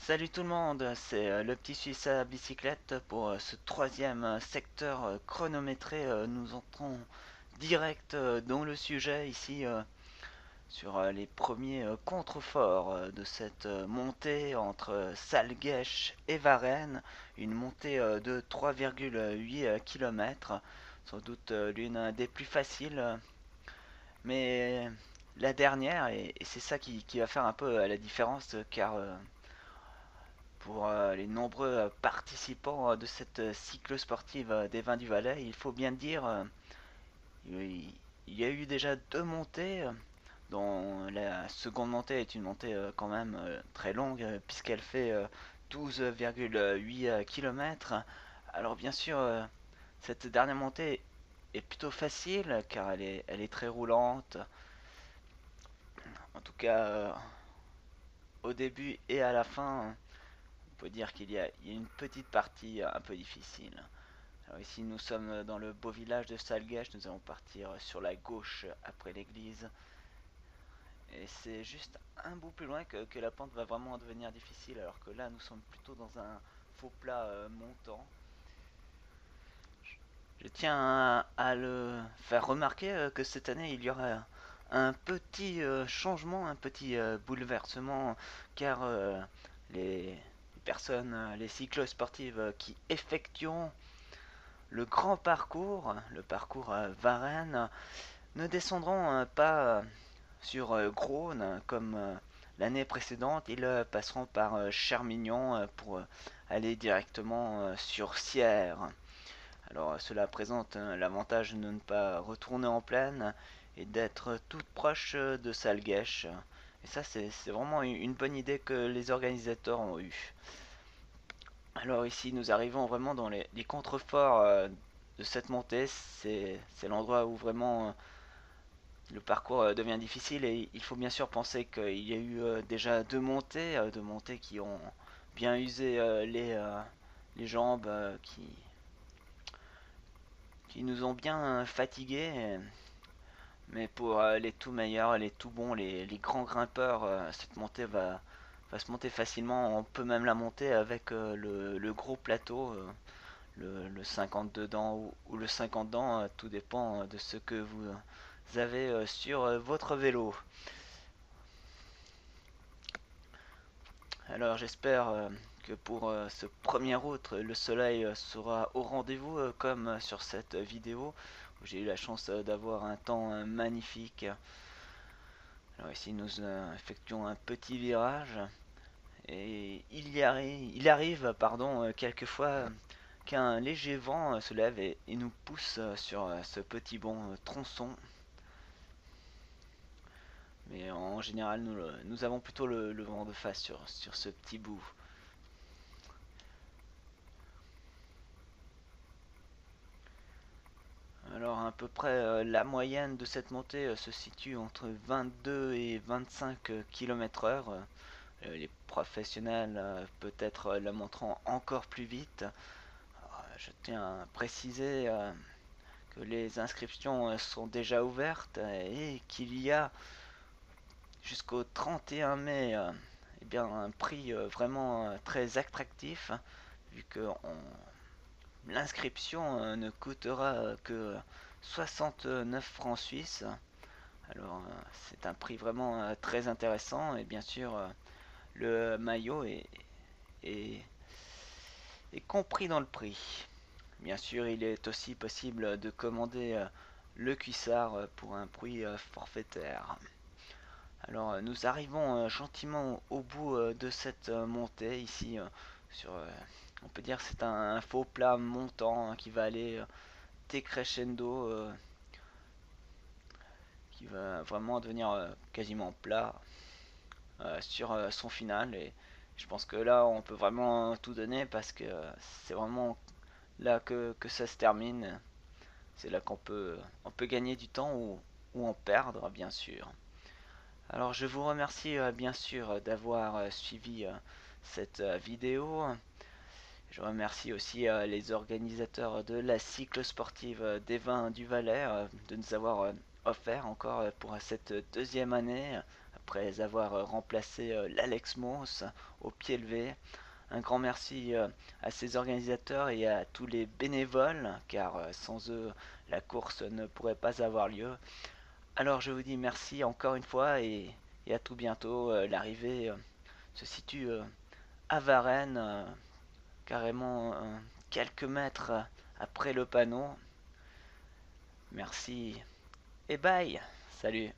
Salut tout le monde, c'est le petit Suisse à bicyclette pour ce troisième secteur chronométré. Nous entrons direct dans le sujet ici sur les premiers contreforts de cette montée entre Salguesch et Varennes, une montée de 3,8 km, sans doute l'une des plus faciles, mais la dernière, et c'est ça qui va faire un peu la différence car pour les nombreux participants de cette cyclo-sportive des Vins du Valais, il faut bien dire, il y a eu déjà deux montées, dont la seconde montée est une montée quand même très longue, puisqu'elle fait 12,8 km. Alors bien sûr, cette dernière montée est plutôt facile, car elle est très roulante, en tout cas au début et à la fin. On peut dire qu'il y a une petite partie un peu difficile. Alors ici nous sommes dans le beau village de Salguesch, nous allons partir sur la gauche après l'église. Et c'est juste un bout plus loin que la pente va vraiment devenir difficile, alors que là nous sommes plutôt dans un faux plat montant. Je tiens à le faire remarquer que cette année il y aura un petit changement, un petit bouleversement, car les personnes, les cyclosportives qui effectuent le grand parcours, le parcours Varennes, ne descendront pas sur Grosne comme l'année précédente. Ils passeront par Chermignon pour aller directement sur Sierre. Alors cela présente l'avantage de ne pas retourner en plaine et d'être tout proche de Salguesch. Et ça c'est vraiment une bonne idée que les organisateurs ont eue. Alors ici nous arrivons vraiment dans les contreforts de cette montée. C'est l'endroit où vraiment le parcours devient difficile, et il faut bien sûr penser qu'il y a eu déjà deux montées qui ont bien usé les jambes, qui nous ont bien fatigués. Mais pour les tout meilleurs, les tout bons, les grands grimpeurs, cette montée va se monter facilement. On peut même la monter avec le gros plateau, le 50 dedans ou le 50 dents, tout dépend de ce que vous avez sur votre vélo. Alors j'espère que pour ce premier route, le soleil sera au rendez-vous comme sur cette vidéo où j'ai eu la chance d'avoir un temps magnifique. Alors ici nous effectuons un petit virage et il arrive quelquefois qu'un léger vent se lève et nous pousse sur ce petit bon tronçon. Mais en général nous avons plutôt le vent de face sur ce petit bout. Alors à peu près la moyenne de cette montée se situe entre 22 et 25 km/h. Les professionnels peut-être la montrant encore plus vite. Je tiens à préciser que les inscriptions sont déjà ouvertes et qu'il y a jusqu'au 31 mai eh bien, un prix vraiment très attractif, vu que l'inscription ne coûtera que 69 francs suisses. Alors c'est un prix vraiment très intéressant, et bien sûr le maillot est, est compris dans le prix. Bien sûr il est aussi possible de commander le cuissard pour un prix forfaitaire. Alors nous arrivons gentiment au bout de cette montée ici sur on peut dire que c'est un faux plat montant qui va aller décrescendo, qui va vraiment devenir quasiment plat sur son final. Et je pense que là on peut vraiment tout donner parce que c'est vraiment là que ça se termine. C'est là on peut gagner du temps ou en perdre, bien sûr. Alors je vous remercie bien sûr d'avoir suivi cette vidéo. Je remercie aussi les organisateurs de la cycle sportive des Vins du Valais de nous avoir offert encore pour cette deuxième année, après avoir remplacé l'Alex Mons au pied levé. Un grand merci à ses organisateurs et à tous les bénévoles, car sans eux, la course ne pourrait pas avoir lieu. Alors je vous dis merci encore une fois et à tout bientôt. L'arrivée se situe à Varennes, carrément quelques mètres après le panneau. Merci et bye. Salut.